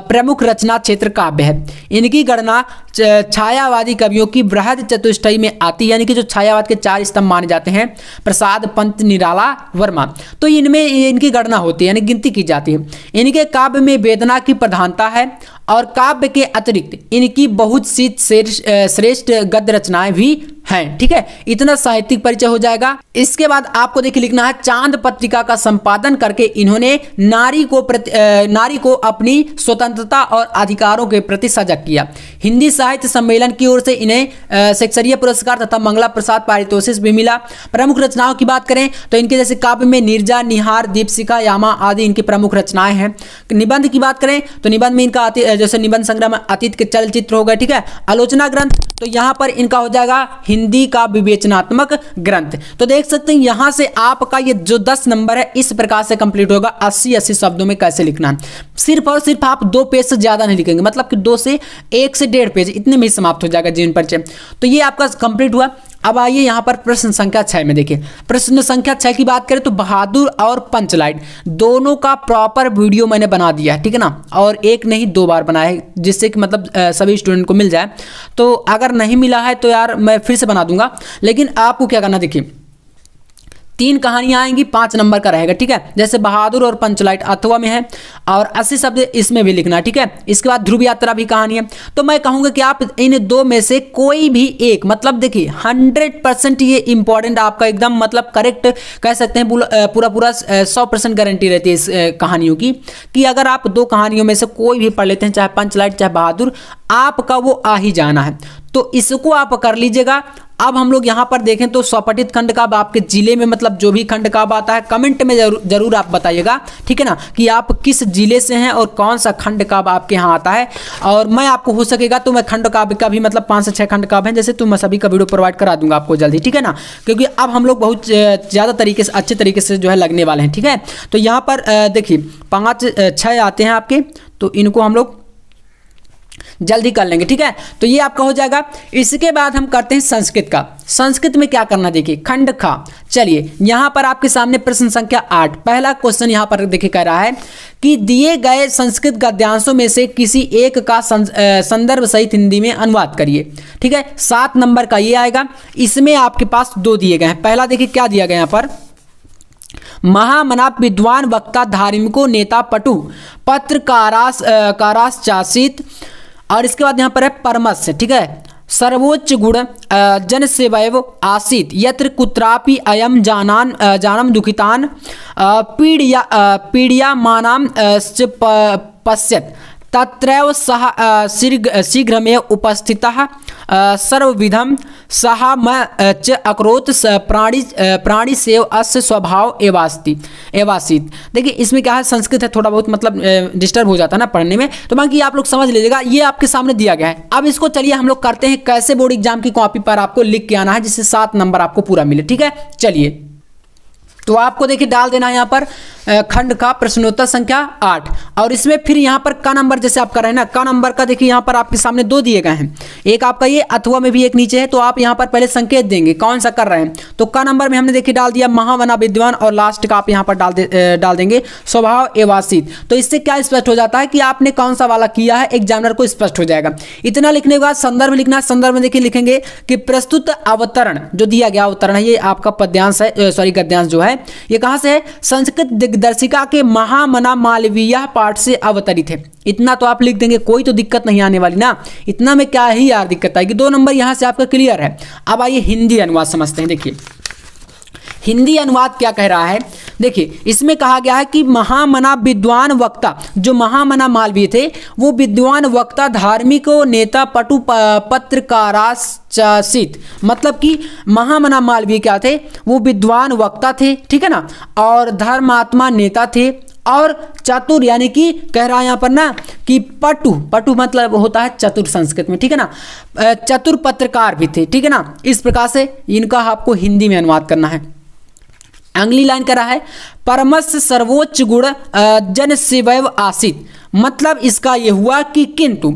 प्रमुख रचना क्षेत्र काव्य है। इनकी गणना छायावादी कवियों की बृहद चतुष्टयी में आती है, यानी कि जो छायावाद के 4 स्तंभ माने जाते हैं, प्रसाद, पंत, निराला, वर्मा, तो इनमें इनकी गणना होती है यानी गिनती की जाती है। इनके काव्य में वेदना की प्रधानता है और काव्य के अतिरिक्त इनकी बहुत सी श्रेष्ठ गद्य रचनाएं भी हैं, ठीक है। इतना साहित्यिक परिचय हो जाएगा। इसके बाद आपको देखिए लिखना है चांद पत्रिका का संपादन करके इन्होंने नारी को अपनी स्वतंत्रता और अधिकारों के प्रति सजग किया। हिंदी साहित्य सम्मेलन की ओर से इन्हें शेक्सपियर पुरस्कार तथा मंगला प्रसाद पारितोषिक भी मिला। प्रमुख रचनाओं की बात करें तो इनके जैसे काव्य में नीरजा, निहार, दीपशिखा, यामा आदि इनकी प्रमुख रचनाएं हैं। निबंध की बात करें तो निबंध में इनका जैसे निबंध संग्रह में अतीत के चलचित्र हो गए, ठीक है। आलोचना ग्रंथ तो यहाँ पर इनका हो जाएगा हिंदी का विवेचनात्मक ग्रंथ। तो देख सकते हैं यहाँ से आपका ये जो 10 नंबर है इस प्रकार से कंप्लीट होगा। 80 शब्दों में कैसे लिखना है, सिर्फ और सिर्फ आप 2 पेज से ज्यादा नहीं लिखेंगे, मतलब कि 1 से 1.5 पेज इतने में ही समाप्त हो जाएगा जीवन परिचय। तो ये आपका कंप्लीट हुआ। अब आइए यहाँ पर प्रश्न संख्या 6 में देखिए। प्रश्न संख्या 6 की बात करें तो बहादुर और पंचलाइट दोनों का प्रॉपर वीडियो मैंने बना दिया है, ठीक है ना, और एक नहीं 2 बार बनाया है, जिससे कि मतलब सभी स्टूडेंट को मिल जाए। तो अगर नहीं मिला है तो यार मैं फिर से बना दूंगा, लेकिन आपको क्या करना, देखिए 3 कहानियां आएंगी, 5 नंबर का रहेगा, ठीक है। जैसे बहादुर और पंचलाइट अथवा में है और 80 शब्द इसमें भी लिखना, ठीक है। इसके बाद ध्रुव यात्रा भी कहानी है। तो मैं कहूंगा कि आप इन 2 में से कोई भी एक, मतलब देखिए 100% ये इंपॉर्टेंट आपका एकदम मतलब करेक्ट कह सकते हैं, पूरा 100% गारंटी रहती है इस कहानियों की कि अगर आप 2 कहानियों में से कोई भी पढ़ लेते हैं, चाहे पंचलाइट चाहे बहादुर, आपका वो आ ही जाना है। तो तो इसको आप कर लीजिएगा। अब हम लोग यहाँ पर देखें तो स्वपठित खंड काव्य आपके जिले में, मतलब जो भी खंड काव्य आता है कमेंट में जरूर आप बताइएगा, ठीक है ना, कि आप किस जिले से हैं और कौन सा खंड काव्य आपके यहाँ आता है। और मैं आपको हो सकेगा तो मैं खंड काव्य का भी मतलब 5 से 6 खंड काव्य हैं जैसे, तो मैं सभी का वीडियो प्रोवाइड करा दूंगा आपको जल्दी, ठीक है ना, क्योंकि अब हम लोग बहुत ज़्यादा तरीके से अच्छे तरीके से जो है लगने वाले हैं, ठीक है। तो यहाँ पर देखिए 5 6 आते हैं आपके, तो इनको हम लोग जल्दी कर लेंगे, ठीक है। तो ये आपका हो जाएगा। इसके बाद हम करते हैं संस्कृत का। संस्कृत में क्या करना, देखिए खंड खा। चलिए यहाँ पर आपके सामने प्रश्न संख्या 8, पहला क्वेश्चन यहाँ पर देखिए कह रहा है कि दिए गए संस्कृत गद्यांशों में से किसी एक का संदर्भ सहित हिंदी में अनुवाद करिए, ठीक है। 7 नंबर का ये आएगा। इसमें आपके पास 2 दिए गए हैं। पहला देखिए क्या दिया गया यहाँ पर, महामना विद्वान वक्ता धार्मिको नेता पटु पत्रकारास चासित, और इसके बाद यहाँ पर है परमस्य, ठीक है, सर्वोच्च गुण जन सेवैव आसीत यत्र कुत्रापि अयम जानम दुखितान पीड्यमानां पश्यत् तत्रैव सह शीघ्रमेव उपस्थितः सर्वविधम सह च अकरोत् प्राणी सेव अस्य स्वभाव एवासीत। देखिए इसमें क्या है, संस्कृत है, थोड़ा बहुत मतलब डिस्टर्ब हो जाता है ना पढ़ने में, तो बाकी आप लोग समझ लीजिएगा। ये आपके सामने दिया गया है। अब इसको चलिए हम लोग करते हैं कैसे बोर्ड एग्जाम की कॉपी पर आपको लिख के आना है जिससे 7 नंबर आपको पूरा मिले, ठीक है। चलिए तो आपको देखिए डाल देना है यहाँ पर खंड का प्रश्नोत्तर संख्या 8, और इसमें फिर यहाँ पर का नंबर जैसे आप कर रहे हैं ना, का नंबर का देखिए यहाँ पर आपके सामने 2 दिए गए हैं, एक आपका ये अथवा में भी एक नीचे है, तो आप यहाँ पर पहले संकेत देंगे कौन सा कर रहे हैं। तो का नंबर में हमने देखिए डाल दिया महामना विद्वान, और लास्ट का आप यहाँ पर डाल देंगे स्वभाव एवासीत। तो इससे क्या स्पष्ट हो जाता है कि आपने कौन सा वाला किया है, एग्जामिनर को स्पष्ट हो जाएगा। इतना लिखने के बाद संदर्भ लिखना है। संदर्भ में देखिए लिखेंगे कि प्रस्तुत अवतरण जो दिया गया अवतरण है, ये आपका पद्यांश है, सॉरी गद्यांश जो है ये कहाँ से है, संस्कृत दिग्दर्शिका के महामना मालवीय पाठ से अवतरित है। इतना तो आप लिख देंगे, कोई तो दिक्कत नहीं आने वाली ना, इतना में क्या ही यार दिक्कत आएगी। 2 नंबर यहाँ से आपका क्लियर है। अब आइए हिंदी अनुवाद समझते हैं। देखिए हिंदी अनुवाद क्या कह रहा है, देखिए इसमें कहा गया है कि महामना विद्वान वक्ता, जो महामना मालवीय थे वो विद्वान वक्ता धार्मिक नेता पटु पत्रकारासित, मतलब कि महामना मालवीय क्या थे, वो विद्वान वक्ता थे, ठीक है ना, और धर्मात्मा नेता थे, और चतुर, यानी कि कह रहा है यहाँ पर ना कि पटु मतलब होता है चतुर संस्कृत में, ठीक है ना, चतुर पत्रकार भी थे, ठीक है ना। इस प्रकार से इनका आपको हिंदी में अनुवाद करना है। अगली लाइन करा है परमस्य सर्वोच्च गुण जन सेवैव आसीत, मतलब इसका यह हुआ कि किंतु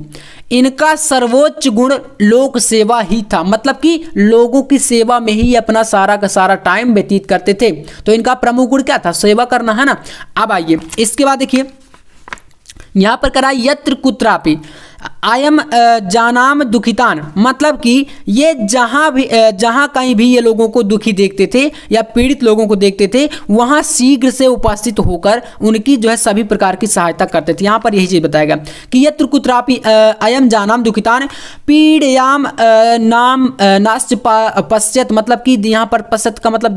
इनका सर्वोच्च गुण लोक सेवा ही था, मतलब कि लोगों की सेवा में ही अपना सारा का सारा टाइम व्यतीत करते थे। तो इनका प्रमुख गुण क्या था, सेवा करना, है ना। अब आइए इसके बाद देखिए यहाँ पर करा यत्र कुत्रापि आयम जानाम दुखितान, मतलब कि ये जहाँ कहीं भी ये लोगों को दुखी देखते थे या पीड़ित लोगों को देखते थे, वहाँ शीघ्र से उपस्थित होकर उनकी जो है सभी प्रकार की सहायता करते थे। यहाँ पर यही चीज़ बताएगा कि यत्र कुत्रापि अयम जानाम दुखितान पीड़याम नाम नाश्च पश्चात, मतलब कि यहाँ पर पश्चात का मतलब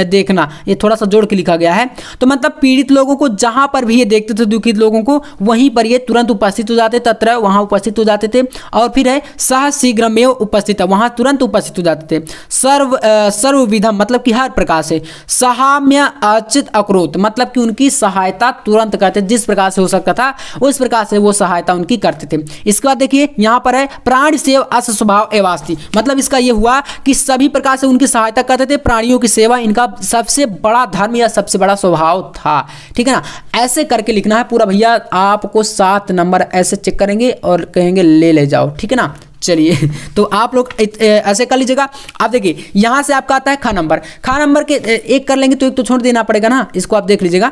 देखना, ये थोड़ा सा जोड़ के लिखा गया है। तो मतलब पीड़ित लोगों को जहाँ पर भी ये देखते थे दुखित लोगों को, वहीं पर ये तुरंत उपस्थित हो जाते, तत्र वहाँ उपस्थित हो जाते थे। और फिर है सह शीघ्रमेव उपस्थित, वहां तुरंत उपस्थित हो जाते थे। सर्वविधम मतलब कि हर प्रकार से, सहाम्य अचित अक्रोत मतलब कि उनकी सहायता तुरंत करते, जिस प्रकार से हो सकता था उस प्रकार से वो सहायता उनकी करते थे। इसके बाद देखिए यहाँ पर है प्राणी सेव अस स्वभाव एवास्ति, मतलब इसका ये हुआ कि सभी प्रकार से उनकी सहायता करते थे, प्राणियों की सेवा इनका सबसे बड़ा धर्म या सबसे बड़ा स्वभाव था, ठीक है ना। ऐसे करके लिखना है पूरा भैया, आपको 7 नंबर ऐसे चेक करेंगे और कहेंगे ले जाओ, ठीक है ना। चलिए तो आप लोग ऐसे कर लीजिएगा। आप देखिए यहां से आपका आता है खा नंबर के एक कर लेंगे तो एक तो छोड़ देना पड़ेगा ना, इसको आप देख लीजिएगा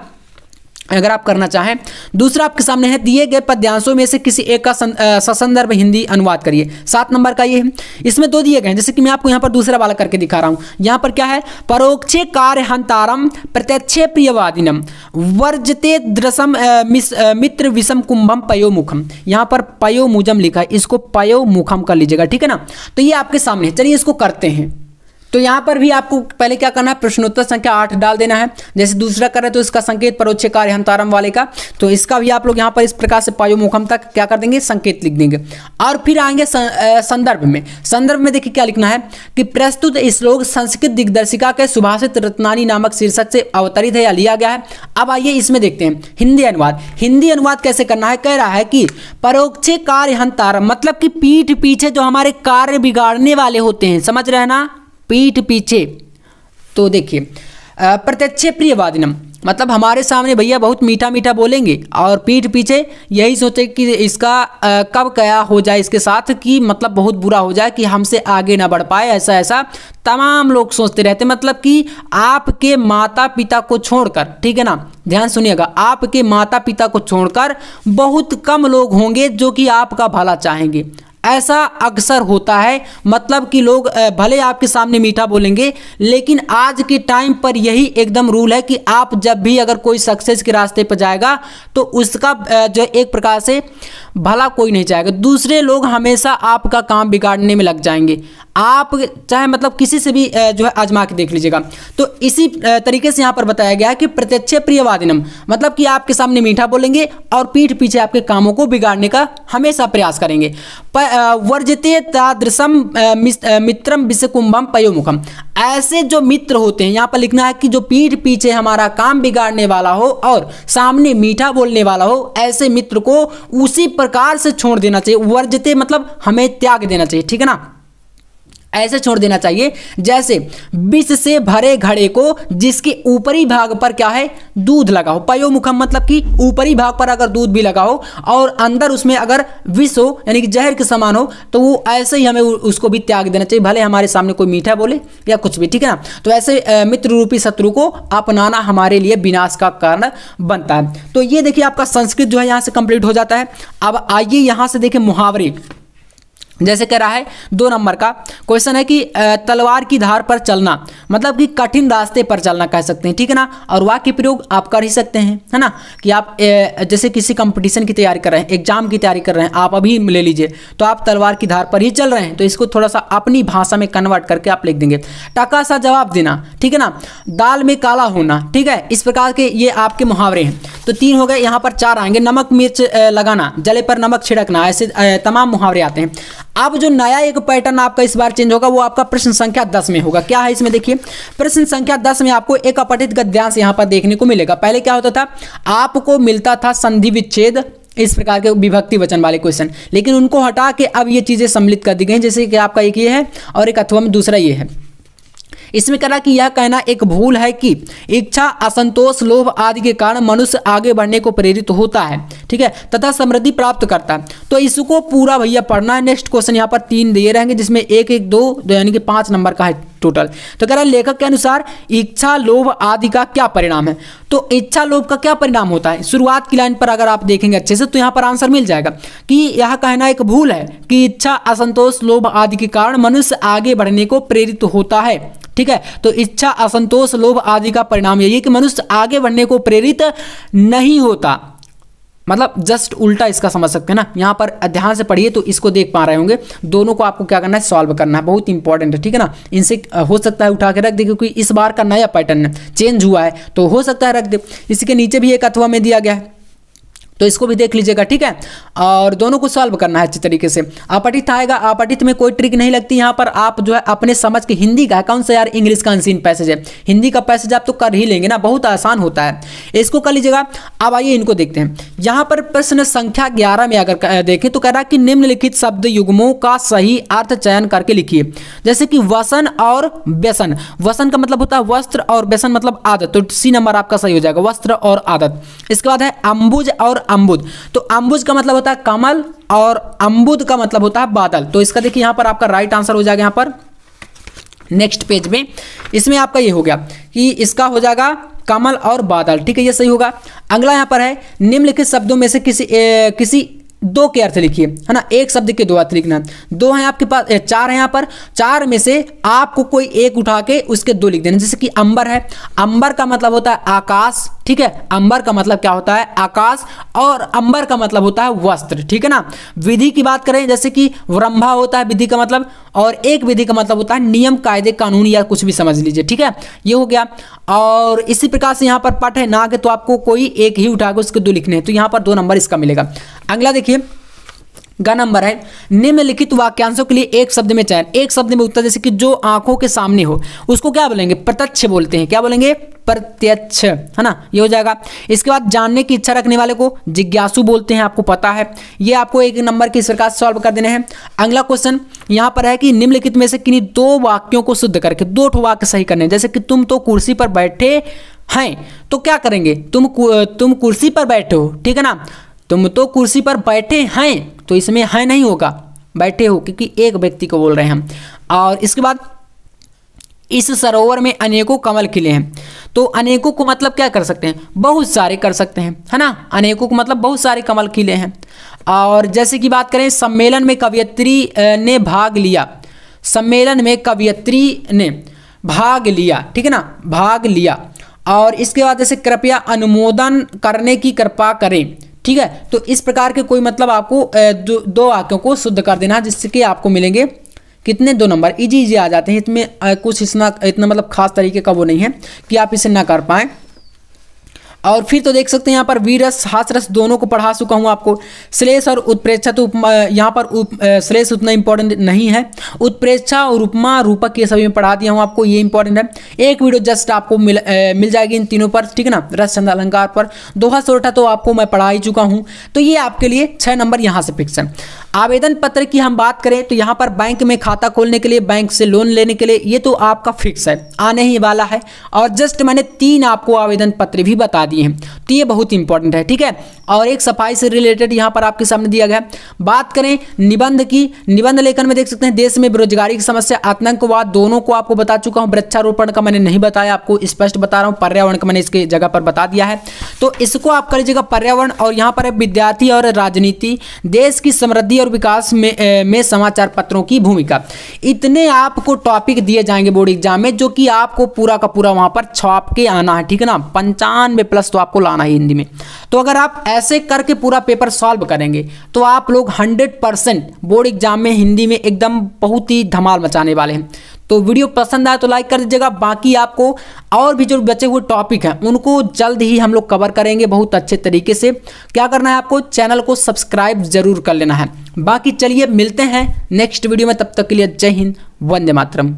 अगर आप करना चाहें। दूसरा आपके सामने है दिए गए पद्यांशों में से किसी एक का ससंदर्भ हिंदी अनुवाद करिए। 7 नंबर का ये है। इसमें 2 दिए गए हैं, जैसे कि मैं आपको यहाँ पर दूसरा वाला करके दिखा रहा हूँ। यहाँ पर क्या है, परोक्षे कार्य हंतारम प्रत्यक्षे प्रियवादिनम वर्जते द्रसम मित्र विषम कुंभम पयोमुखम। यहाँ पर पयोमुजम लिखा है, इसको पयोमुखम कर लीजिएगा, ठीक है ना। तो ये आपके सामने है, चलिए इसको करते हैं। तो यहाँ पर भी आपको पहले क्या करना है, प्रश्नोत्तर संख्या 8 डाल देना है। जैसे दूसरा कर रहे तो इसका संकेत परोक्ष कार्य हंतारम वाले का, तो इसका भी आप लोग यहाँ पर इस प्रकार से पायोमुखम तक क्या कर देंगे, संकेत लिख देंगे। और फिर आएंगे संदर्भ में। संदर्भ में देखिए क्या लिखना है कि प्रस्तुत श्लोक संस्कृत दिग्दर्शिका के सुभाषित रत्नानी नामक शीर्षक से अवतरित है या लिया गया है। अब आइए इसमें देखते हैं हिंदी अनुवाद। हिंदी अनुवाद कैसे करना है, कह रहा है कि परोक्ष कार्य हंतारम, मतलब कि पीठ पीछे जो हमारे कार्य बिगाड़ने वाले होते हैं, समझ रहे हैं ना, पीठ पीछे। तो देखिए प्रत्यक्ष प्रियवादिनम, मतलब हमारे सामने भैया बहुत मीठा मीठा बोलेंगे और पीठ पीछे यही सोचे कि इसका कब क्या हो जाए इसके साथ, कि मतलब बहुत बुरा हो जाए, कि हमसे आगे ना बढ़ पाए, ऐसा ऐसा तमाम लोग सोचते रहते। मतलब कि आपके माता पिता को छोड़कर, ठीक है ना, ध्यान सुनिएगा, आपके माता पिता को छोड़कर बहुत कम लोग होंगे जो कि आपका भला चाहेंगे। ऐसा अक्सर होता है, मतलब कि लोग भले आपके सामने मीठा बोलेंगे, लेकिन आज के टाइम पर यही एकदम रूल है कि आप जब भी अगर कोई सक्सेस के रास्ते पर जाएगा तो उसका जो एक प्रकार से भला कोई नहीं चाहेगा। दूसरे लोग हमेशा आपका काम बिगाड़ने में लग जाएंगे। आप चाहे मतलब किसी से भी जो है आजमा के देख लीजिएगा। तो इसी तरीके से यहाँ पर बताया गया है कि प्रत्यक्ष प्रियवादिनम, मतलब कि आपके सामने मीठा बोलेंगे और पीठ पीछे आपके कामों को बिगाड़ने का हमेशा प्रयास करेंगे। वर्जते तादृशम मित्रम विषकुंभम पयोमुखम, ऐसे जो मित्र होते हैं, यहाँ पर लिखना है कि जो पीठ पीछे हमारा काम बिगाड़ने वाला हो और सामने मीठा बोलने वाला हो, ऐसे मित्र को उसी प्रकार से छोड़ देना चाहिए। वर्जते मतलब हमें त्याग देना चाहिए, ठीक है ना, ऐसे छोड़ देना चाहिए जैसे विष से भरे घड़े को जिसके ऊपरी भाग पर क्या है, दूध लगा हो। पयोमुखम मतलब कि ऊपरी भाग पर अगर दूध भी लगा हो और अंदर उसमें अगर विष हो, यानी कि जहर के समान हो, तो वो ऐसे ही हमें उसको भी त्याग देना चाहिए, भले हमारे सामने कोई मीठा बोले या कुछ भी, ठीक है ना। तो ऐसे मित्र रूपी शत्रु को अपनाना हमारे लिए विनाश का कारण बनता है। तो ये देखिए आपका संस्कृत जो है यहाँ से कंप्लीट हो जाता है। अब आइए यहाँ से देखिए मुहावरे। जैसे कह रहा है 2 नंबर का क्वेश्चन है कि तलवार की धार पर चलना, मतलब कि कठिन रास्ते पर चलना कह सकते हैं, ठीक है ना। और वाक्य प्रयोग आप कर ही सकते हैं, है ना, कि आप जैसे किसी कंपटीशन की तैयारी कर रहे हैं, एग्जाम की तैयारी कर रहे हैं, आप अभी ले लीजिए, तो आप तलवार की धार पर ही चल रहे हैं, तो इसको थोड़ा सा अपनी भाषा में कन्वर्ट करके आप लिख देंगे। टका सा जवाब देना, ठीक है ना, दाल में काला होना, ठीक है, इस प्रकार के ये आपके मुहावरे हैं। तो 3 हो गए, यहाँ पर 4 आएंगे। नमक मिर्च लगाना, जले पर नमक छिड़कना, ऐसे तमाम मुहावरे आते हैं। अब जो नया एक पैटर्न आपका इस बार चेंज होगा वो आपका प्रश्न संख्या 10 में होगा। क्या है इसमें देखिए, प्रश्न संख्या 10 में आपको एक अपठित गद्यांश यहाँ पर देखने को मिलेगा। पहले क्या होता था, आपको मिलता था संधि विच्छेद, इस प्रकार के विभक्ति वचन वाले क्वेश्चन, लेकिन उनको हटा के अब ये चीजें सम्मिलित कर दी गई, जैसे कि आपका एक ये है और एक अथवा में दूसरा ये है। इसमें कह रहा कि यह कहना एक भूल है कि इच्छा, असंतोष, लोभ आदि के कारण मनुष्य आगे बढ़ने को प्रेरित होता है, ठीक है, तथा समृद्धि प्राप्त करता है। तो इसको पूरा भैया पढ़ना है। नेक्स्ट क्वेश्चन यहाँ पर 3 दिए रहेंगे, जिसमें 1, 1, 2 यानी कि 5 नंबर का है टोटल। तो कह रहा है लेखक के अनुसार इच्छा, लोभ आदि का क्या परिणाम है। तो इच्छा, लोभ का क्या परिणाम होता है, शुरुआत की लाइन पर अगर आप देखेंगे अच्छे से तो यहाँ पर आंसर मिल जाएगा कि यह कहना एक भूल है कि इच्छा, असंतोष, लोभ आदि के कारण मनुष्य आगे बढ़ने को प्रेरित होता है, ठीक है। तो इच्छा, असंतोष, लोभ आदि का परिणाम यही है कि मनुष्य आगे बढ़ने को प्रेरित नहीं होता, मतलब जस्ट उल्टा इसका समझ सकते हैं ना। यहाँ पर ध्यान से पढ़िए तो इसको देख पा रहे होंगे। दोनों को आपको क्या करना है, सॉल्व करना है, बहुत इंपॉर्टेंट है, ठीक है ना। इनसे हो सकता है उठा के रख दे, क्योंकि इस बार का नया पैटर्न चेंज हुआ है, तो हो सकता है रख दे। इसी के नीचे भी एक अथवा में दिया गया है, तो इसको भी देख लीजिएगा, ठीक है। और दोनों को सॉल्व करना है अच्छी तरीके से। अपठित आएगा, अपठित में कोई ट्रिक नहीं लगती यहाँ पर, आप जो है अपने समझ के, हिंदी का कौन सा यार इंग्लिश का अनसीन पैसेज है, हिंदी का पैसेज आप तो कर ही लेंगे ना, बहुत आसान होता है, इसको कर लीजिएगा। अब आइए इनको देखते हैं। यहाँ पर प्रश्न संख्या 11 में अगर देखें तो कह रहा है कि निम्नलिखित शब्द युग्मों का सही अर्थ चयन करके लिखिए। जैसे कि वसन और व्यसन, वसन का मतलब होता है वस्त्र और व्यसन मतलब आदत, तो C नंबर आपका सही हो जाएगा, वस्त्र और आदत। इसके बाद है अंबुज और अम्बुद, तो अंबुज का मतलब होता है कमल और अम्बुद का मतलब होता है बादल। तो इसका देखिए यहाँ पर आपका राइट आंसर हो जाएगा। यहाँ पर नेक्स्ट पेज में इसमें आपका ये हो गया कि इसका हो जाएगा कमल और बादल, ठीक है, ये सही होगा। अगला यहाँ पर है निम्नलिखित शब्दों में से किसी 2 के अर्थ लिखिए, है ना, एक शब्द के 2 अर्थ लिखना। 2 हैं आपके पास, 4 हैं यहाँ पर, 4 में से आपको कोई एक उठा के उसके 2 लिख देना। जैसे कि अंबर है, अंबर का मतलब होता है आकाश, ठीक है। अंबर का मतलब क्या होता है, आकाश, और अंबर का मतलब होता है वस्त्र, ठीक है ना। विधि की बात करें जैसे कि व्रंभा होता है विधि का मतलब, और एक विधि का मतलब होता है नियम, कायदे, कानून या कुछ भी समझ लीजिए, ठीक है। ये हो गया। और इसी प्रकार से यहाँ पर पठ है ना के, तो आपको कोई एक ही उठा के उसके 2 लिखने हैं, तो यहाँ पर 2 नंबर इसका मिलेगा। अगला देखिए ग नंबर है, निम्नलिखित वाक्यांशों के लिए एक शब्द में चयन, एक शब्द में उत्तर, जैसे कि जो आंखों के सामने हो उसको क्या बोलेंगे, प्रत्यक्ष बोलते हैं, क्या बोलेंगे, प्रत्यक्ष, है ना, ये हो जाएगा। इसके बाद जानने की इच्छा रखने वाले को जिज्ञासु बोलते हैं, आपको पता है, ये आपको 1 नंबर की इस प्रकार से सॉल्व कर देने हैं। अगला क्वेश्चन यहाँ पर है कि निम्नलिखित में से किन्हीं 2 वाक्यों को शुद्ध करके 2 वाक्य सही करने, जैसे कि तुम तो कुर्सी पर बैठे हैं, तो क्या करेंगे, तुम कुर्सी पर बैठे हो, ठीक है ना, तुम तो कुर्सी पर बैठे हैं, तो इसमें है नहीं होगा, बैठे हो, क्योंकि एक व्यक्ति को बोल रहे हैं हम। और इसके बाद इस सरोवर में अनेकों कमल खिले हैं, तो अनेकों को मतलब क्या कर सकते हैं, बहुत सारे कर सकते हैं, है ना, अनेकों को मतलब बहुत सारे कमल खिले हैं। और जैसे कि बात करें सम्मेलन में कवयित्री ने भाग लिया, सम्मेलन में कवयित्री ने भाग लिया, ठीक है ना, भाग लिया। और इसके बाद जैसे कृपया अनुमोदन करने की कृपा करें, ठीक है। तो इस प्रकार के कोई मतलब आपको 2 वाक्यों को शुद्ध कर देना, जिससे कि आपको मिलेंगे कितने, 2 नंबर। इजी आ जाते हैं, इसमें कुछ इतना मतलब खास तरीके का वो नहीं है कि आप इसे ना कर पाएँ। और फिर तो देख सकते हैं यहाँ पर वीरस हास्यरस दोनों को पढ़ा चुका हूँ आपको। श्लेष और उत्प्रेक्षा, तो यहाँ पर श्लेष उतना इंपॉर्टेंट नहीं है, उत्प्रेक्षा और उपमा रूपक ये सभी में पढ़ा दिया हूँ आपको, ये इंपॉर्टेंट है। एक वीडियो जस्ट आपको मिल जाएगी इन तीनों पर, ठीक है ना, रस छंद अलंकार पर। दोहा सोरठा तो आपको मैं पढ़ा ही चुका हूँ, तो ये आपके लिए 6 नंबर यहाँ से फिक्स है। आवेदन पत्र की हम बात करें तो यहाँ पर बैंक में खाता खोलने के लिए, बैंक से लोन लेने के लिए, ये तो आपका फिक्स है, आने ही वाला है। और जस्ट मैंने 3 आपको आवेदन पत्र भी बता दिए हैं, तो ये बहुत इंपॉर्टेंट है, ठीक है। और एक सफाई से रिलेटेड यहाँ पर आपके सामने दिया गया। बात करें निबंध की, निबंध लेखन में देख सकते हैं देश में बेरोजगारी की समस्या, आतंकवाद, दोनों को आपको बता चुका हूँ। वृक्षारोपण का मैंने नहीं बताया, आपको स्पष्ट बता रहा हूँ। पर्यावरण का मैंने इसके जगह पर बता दिया है, तो इसको आप कर लीजिएगा पर्यावरण। और यहाँ पर है विद्यार्थी और राजनीति, देश की समृद्धि और विकास में समाचार पत्रों की भूमिका। इतने आपको टॉपिक दिए जाएंगे बोर्ड एग्जाम में, जो कि आपको पूरा का पूरा वहां पर छाप के आना है, ठीक है ना। 95+ तो आपको लाना है हिंदी में। तो अगर आप ऐसे करके पूरा पेपर सॉल्व करेंगे तो आप लोग 100% बोर्ड एग्जाम में हिंदी में एकदम बहुत ही धमाल मचाने वाले हैं। तो वीडियो पसंद आए तो लाइक कर दीजिएगा। बाकी आपको और भी जो बचे हुए टॉपिक हैं उनको जल्द ही हम लोग कवर करेंगे बहुत अच्छे तरीके से। क्या करना है आपको, चैनल को सब्सक्राइब जरूर कर लेना है। बाकी चलिए मिलते हैं नेक्स्ट वीडियो में, तब तक के लिए जय हिंद, वंदे मातरम।